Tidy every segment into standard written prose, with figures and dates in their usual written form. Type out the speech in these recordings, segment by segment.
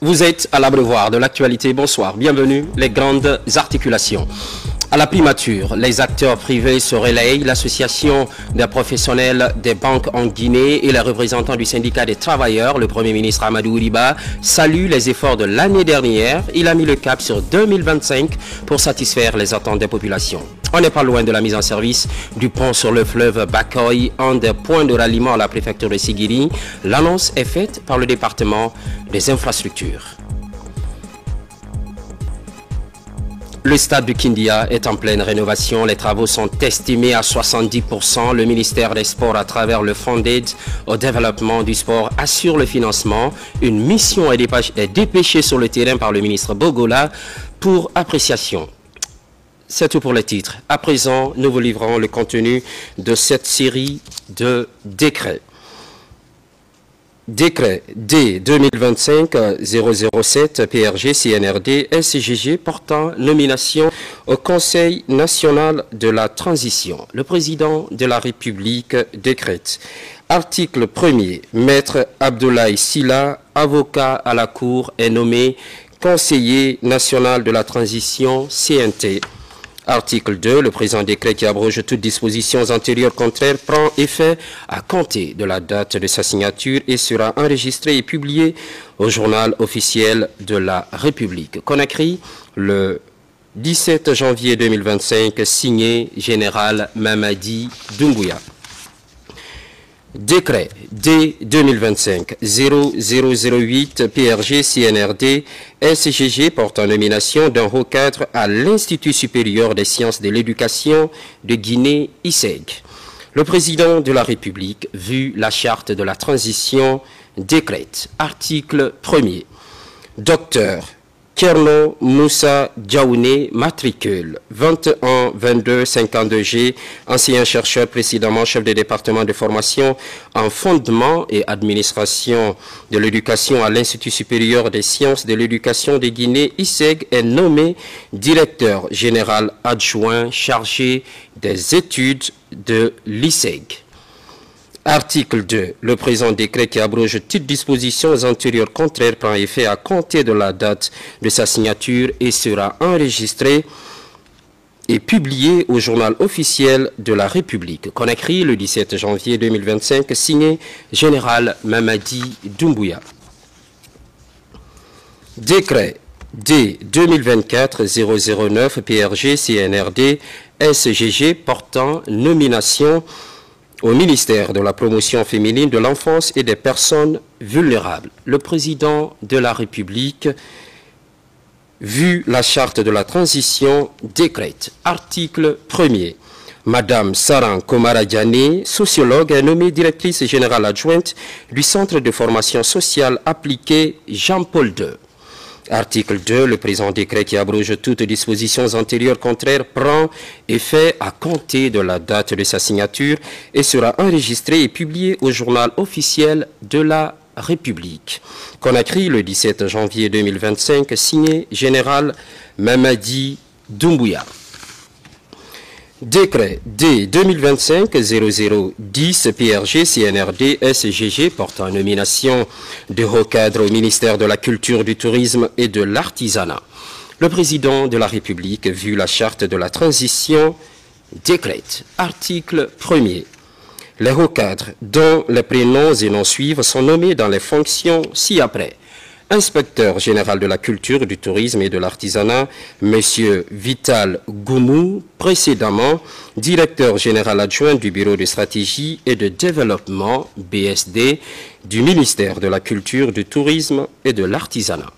Vous êtes à l'abreuvoir de l'actualité. Bonsoir, bienvenue, les grandes articulations. À la primature, les acteurs privés se relayent. L'association des professionnels des banques en Guinée et les représentants du syndicat des travailleurs, le Premier ministre Amadou Riba, saluent les efforts de l'année dernière. Il a mis le cap sur 2025 pour satisfaire les attentes des populations. On n'est pas loin de la mise en service du pont sur le fleuve Bakoy, un des points de ralliement à la préfecture de Sigiri. L'annonce est faite par le département des infrastructures. Le stade du Kindia est en pleine rénovation. Les travaux sont estimés à 70%. Le ministère des Sports, à travers le Fonds d'aide au développement du sport, assure le financement. Une mission est dépêchée sur le terrain par le ministre Bogola pour appréciation. C'est tout pour les titres. À présent, nous vous livrons le contenu de cette série de décrets. Décret D 2025-007 PRG CNRD SGG portant nomination au Conseil national de la transition. Le président de la République décrète. Article 1er. Maître Abdoulaye Sylla, avocat à la Cour, est nommé conseiller national de la transition CNT. Article 2. Le présent décret qui abroge toutes dispositions antérieures contraires prend effet à compter de la date de sa signature et sera enregistré et publié au journal officiel de la République. Conakry, le 17 janvier 2025, signé Général Mamadi Doumbouya. Décret D 2025-0008 PRG CNRD SGG portant nomination d'un haut cadre à l'Institut supérieur des sciences de l'éducation de Guinée ISEG. Le président de la République, vu la charte de la transition, décrète. Article 1er. Docteur Kerno Moussa Diaouné, matricule 21-22-52G, ancien chercheur précédemment chef de département de formation en fondement et administration de l'éducation à l'Institut supérieur des sciences de l'éducation de Guinée, ISEG, est nommé directeur général adjoint chargé des études de l'ISEG. Article 2. Le présent décret qui abroge toutes dispositions antérieures contraires prend effet à compter de la date de sa signature et sera enregistré et publié au journal officiel de la République. Conakry, le 17 janvier 2025, signé Général Mamadi Doumbouya. Décret D 2024-009 PRG CNRD SGG portant nomination au ministère de la promotion féminine de l'enfance et des personnes vulnérables. Le président de la République, vu la charte de la transition, décrète. Article 1er. Madame Saran Komaradiane, sociologue, est nommée directrice générale adjointe du Centre de formation sociale appliquée Jean-Paul II. Article 2. Le présent décret qui abroge toutes dispositions antérieures contraires prend effet à compter de la date de sa signature et sera enregistré et publié au journal officiel de la République. Conakry, le 17 janvier 2025, signé Général Mamadi Doumbouya. Décret D 2025-0010 PRG CNRD SGG portant nomination de haut cadre au ministère de la Culture, du Tourisme et de l'Artisanat. Le président de la République, vu la charte de la transition, décrète. Article 1er. Les hauts cadres dont les prénoms et noms suivent sont nommés dans les fonctions ci-après. Inspecteur général de la culture, du tourisme et de l'artisanat, M. Vital Goumou, précédemment directeur général adjoint du Bureau de stratégie et de développement, BSD, du ministère de la culture, du tourisme et de l'artisanat.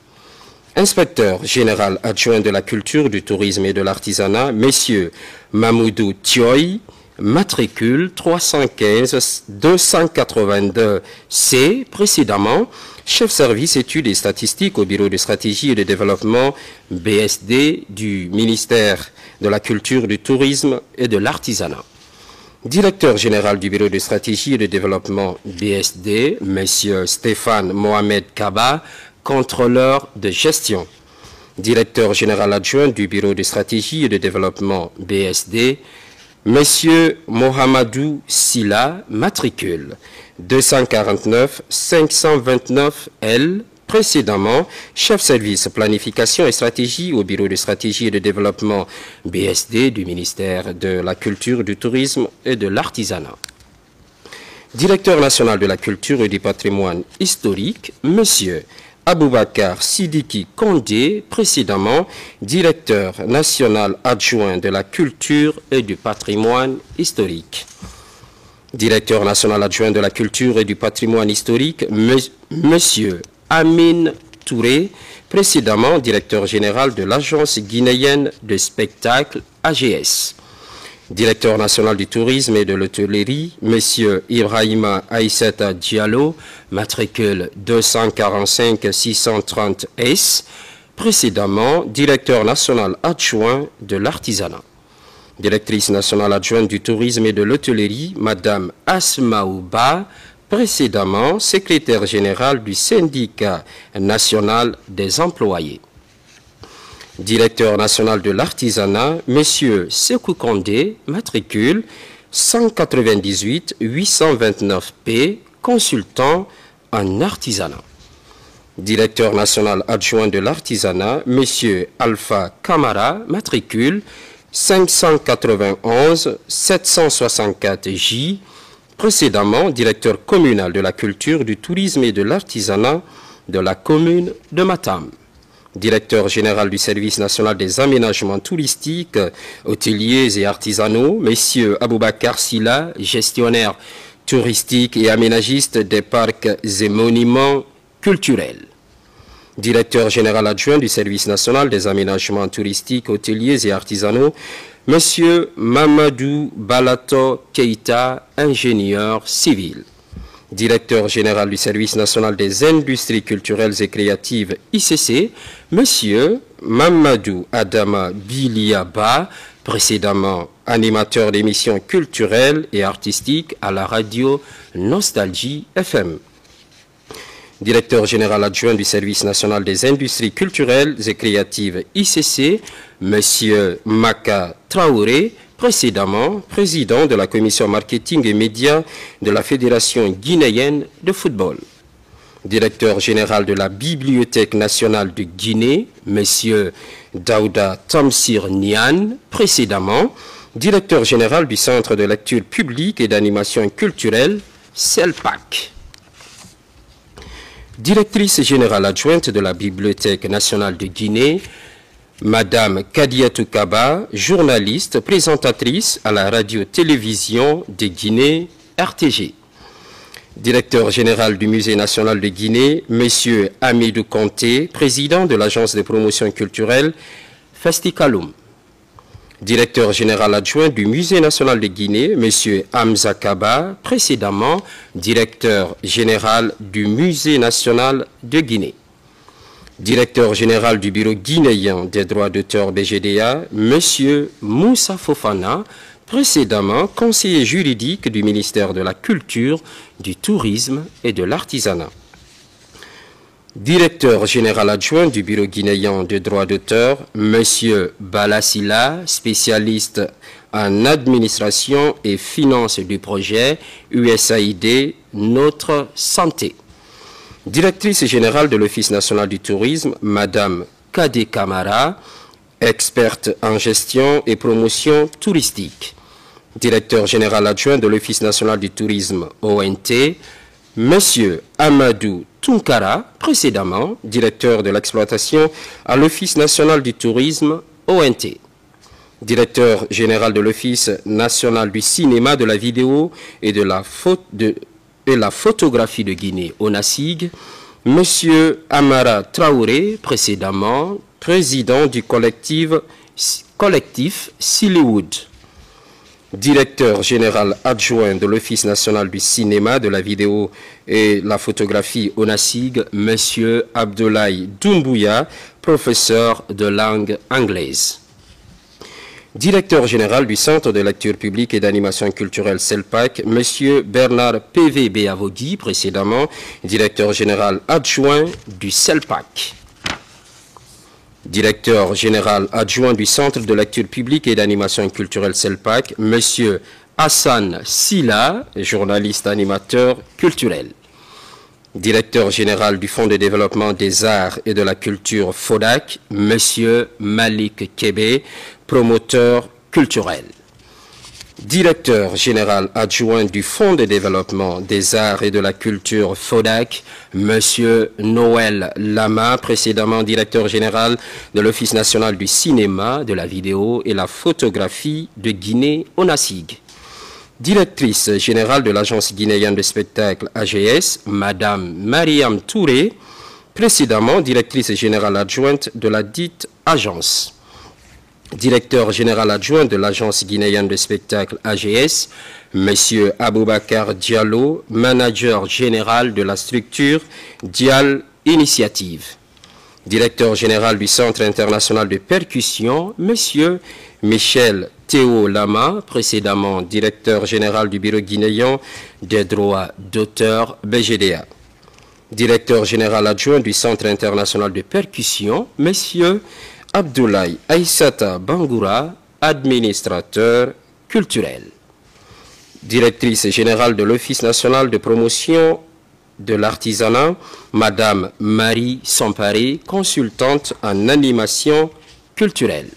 Inspecteur général adjoint de la culture, du tourisme et de l'artisanat, M. Mamoudou Thioy, matricule 315-282C, précédemment chef service études et statistiques au Bureau de stratégie et de développement BSD du ministère de la culture, du tourisme et de l'artisanat. Directeur général du Bureau de stratégie et de développement BSD, M. Stéphane Mohamed Kaba, contrôleur de gestion. Directeur général adjoint du Bureau de stratégie et de développement BSD, Monsieur Mohamedou Sylla, matricule 249 529 L, précédemment chef service planification et stratégie au Bureau de stratégie et de développement BSD du ministère de la Culture, du Tourisme et de l'Artisanat. Directeur national de la culture et du patrimoine historique, Monsieur Aboubakar Sidiki Kondé, précédemment directeur national adjoint de la culture et du patrimoine historique. Directeur national adjoint de la culture et du patrimoine historique, Monsieur Amin Touré, précédemment directeur général de l'Agence guinéenne de spectacle AGS. Directeur national du tourisme et de l'hôtellerie, M. Ibrahima Aïssata Diallo, matricule 245-630S, précédemment directeur national adjoint de l'artisanat. Directrice nationale adjointe du tourisme et de l'hôtellerie, Mme Asmaouba, précédemment secrétaire générale du syndicat national des employés. Directeur national de l'artisanat, M. Sekou Kondé, matricule 198-829P, consultant en artisanat. Directeur national adjoint de l'artisanat, M. Alpha Kamara, matricule 591-764J, précédemment directeur communal de la culture, du tourisme et de l'artisanat de la commune de Matam. Directeur général du service national des aménagements touristiques, hôteliers et artisanaux, M. Aboubakar Silla, gestionnaire touristique et aménagiste des parcs et monuments culturels. Directeur général adjoint du service national des aménagements touristiques, hôteliers et artisanaux, M. Mamadou Balato Keita, ingénieur civil. Directeur général du service national des industries culturelles et créatives ICC, M. Mamadou Adama Biliaba, précédemment animateur d'émissions culturelles et artistiques à la radio Nostalgie FM. Directeur général adjoint du service national des industries culturelles et créatives ICC, M. Maka Traoré, précédemment président de la commission marketing et médias de la Fédération guinéenne de football. Directeur général de la Bibliothèque nationale de Guinée, M. Daouda Tamsir Nian, précédemment directeur général du Centre de lecture publique et d'animation culturelle, CELPAC. Directrice générale adjointe de la Bibliothèque nationale de Guinée, Madame Kadiatou Kaba, journaliste, présentatrice à la radio-télévision de Guinée, RTG. Directeur général du Musée national de Guinée, Monsieur Amidou Conté, président de l'agence de promotion culturelle Festicalum. Directeur général adjoint du Musée national de Guinée, Monsieur Hamza Kaba, précédemment directeur général du Musée national de Guinée. Directeur général du Bureau guinéen des droits d'auteur BGDA, M. Moussa Fofana, précédemment conseiller juridique du ministère de la Culture, du Tourisme et de l'Artisanat. Directeur général adjoint du Bureau guinéen des droits d'auteur, M. Balassila, spécialiste en administration et finance du projet USAID Notre Santé. Directrice générale de l'Office national du tourisme, Madame Kade Kamara, experte en gestion et promotion touristique. Directeur général adjoint de l'Office national du tourisme, ONT, Monsieur Amadou Tunkara, précédemment directeur de l'exploitation à l'Office national du tourisme, ONT. Directeur général de l'Office national du cinéma, de la vidéo et de la photographie de Guinée, ONASIG, M. Amara Traoré, précédemment président du collectif Sillywood. Directeur général adjoint de l'Office national du cinéma, de la vidéo et la photographie ONASIG, M. Abdoulaye Doumbouya, professeur de langue anglaise. Directeur général du Centre de lecture publique et d'animation culturelle CELPAC, M. Bernard P.V. Béavogui, précédemment directeur général adjoint du CELPAC. Directeur général adjoint du Centre de lecture publique et d'animation culturelle CELPAC, M. Hassan Silla, journaliste animateur culturel. Directeur général du Fonds de développement des arts et de la culture FODAC, M. Malik Kébé, promoteur culturel. Directeur général adjoint du Fonds de développement des arts et de la culture FODAC, M. Noël Lama, précédemment directeur général de l'Office national du cinéma, de la vidéo et la photographie de Guinée-Onasig. Directrice générale de l'Agence guinéenne de spectacle AGS, Madame Mariam Touré, précédemment directrice générale adjointe de la dite agence. Directeur général adjoint de l'Agence guinéenne de spectacle AGS, M. Aboubakar Diallo, manager général de la structure Dial Initiative. Directeur général du Centre international de percussion, M. Michel Théo Lama, précédemment directeur général du Bureau guinéen des droits d'auteur BGDA. Directeur général adjoint du Centre international de percussion, M. Abdoulaye Aïssata Bangoura, administrateur culturel. Directrice générale de l'Office national de promotion de l'artisanat, Madame Marie Samparé, consultante en animation culturelle.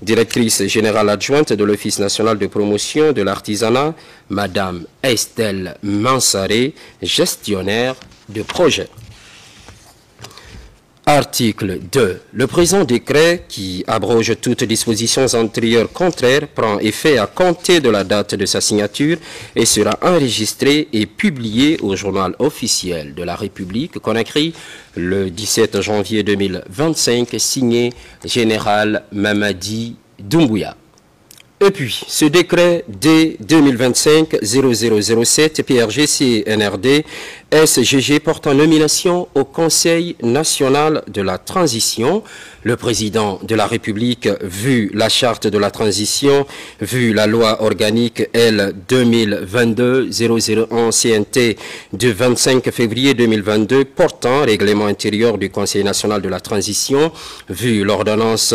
Directrice générale adjointe de l'Office national de promotion de l'artisanat, Madame Estelle Mansaré, gestionnaire de projet. Article 2. Le présent décret, qui abroge toutes dispositions antérieures contraires, prend effet à compter de la date de sa signature et sera enregistré et publié au journal officiel de la République, Conakry, le 17 janvier 2025, signé Général Mamadi Doumbouya. Et puis, ce décret D 2025-0007 PRG-CNRD SGG portant nomination au Conseil national de la transition. Le président de la République, vu la charte de la transition, vu la loi organique L 2022-001 CNT du 25 février 2022 portant règlement intérieur du Conseil national de la transition, vu l'ordonnance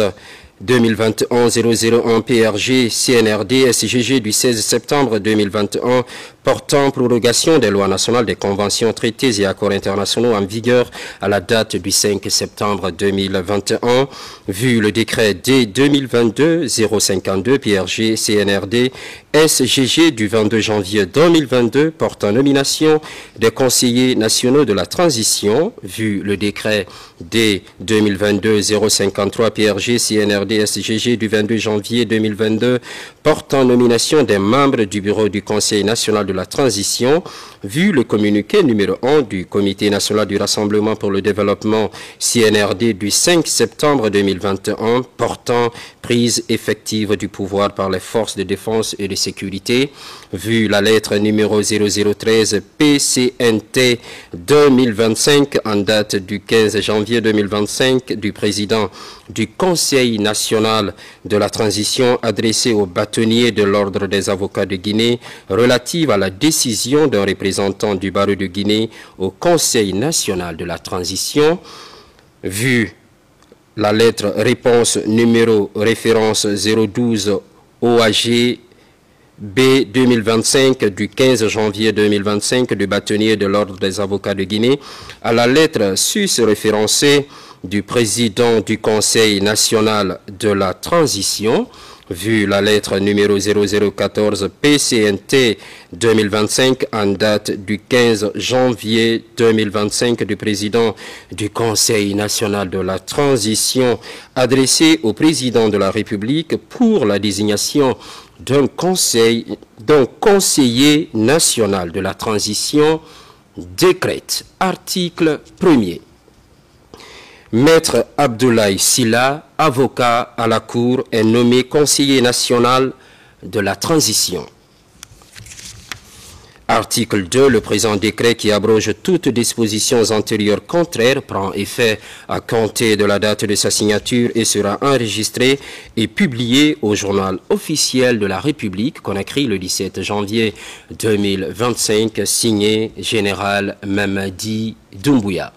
2021-001 PRG CNRD SGG du 16 septembre 2021 portant prorogation des lois nationales, des conventions, traités et accords internationaux en vigueur à la date du 5 septembre 2021, vu le décret D 2022-052 PRG CNRD SGG du 22 janvier 2022 portant nomination des conseillers nationaux de la transition, vu le décret D 2022-053 PRG CNRD SGG du 22 janvier 2022 portant nomination des membres du bureau du Conseil national de la transition, vu le communiqué numéro 1 du Comité national du Rassemblement pour le développement CNRD du 5 septembre 2021 portant prise effective du pouvoir par les forces de défense et de sécurité, vu la lettre numéro 0013 PCNT 2025 en date du 15 janvier 2025 du président du Conseil national de la transition adressée au bâtonnier de l'Ordre des avocats de Guinée relative à la décision d'un représentant du barreau de Guinée au Conseil national de la transition, vu la lettre réponse numéro référence 012 OAG B 2025 du 15 janvier 2025 du bâtonnier de l'Ordre des avocats de Guinée à la lettre sus-référencée du président du Conseil national de la transition, vu la lettre numéro 0014 PCNT 2025 en date du 15 janvier 2025 du président du Conseil national de la transition adressé au président de la République pour la désignation d'un conseiller national de la transition, décrète. Article 1er. Maître Abdoulaye Sylla, avocat à la Cour, est nommé conseiller national de la transition. Article 2. Le présent décret qui abroge toutes dispositions antérieures contraires prend effet à compter de la date de sa signature et sera enregistré et publié au journal officiel de la République, Conakry, le 17 janvier 2025, signé Général Mamadi Doumbouya.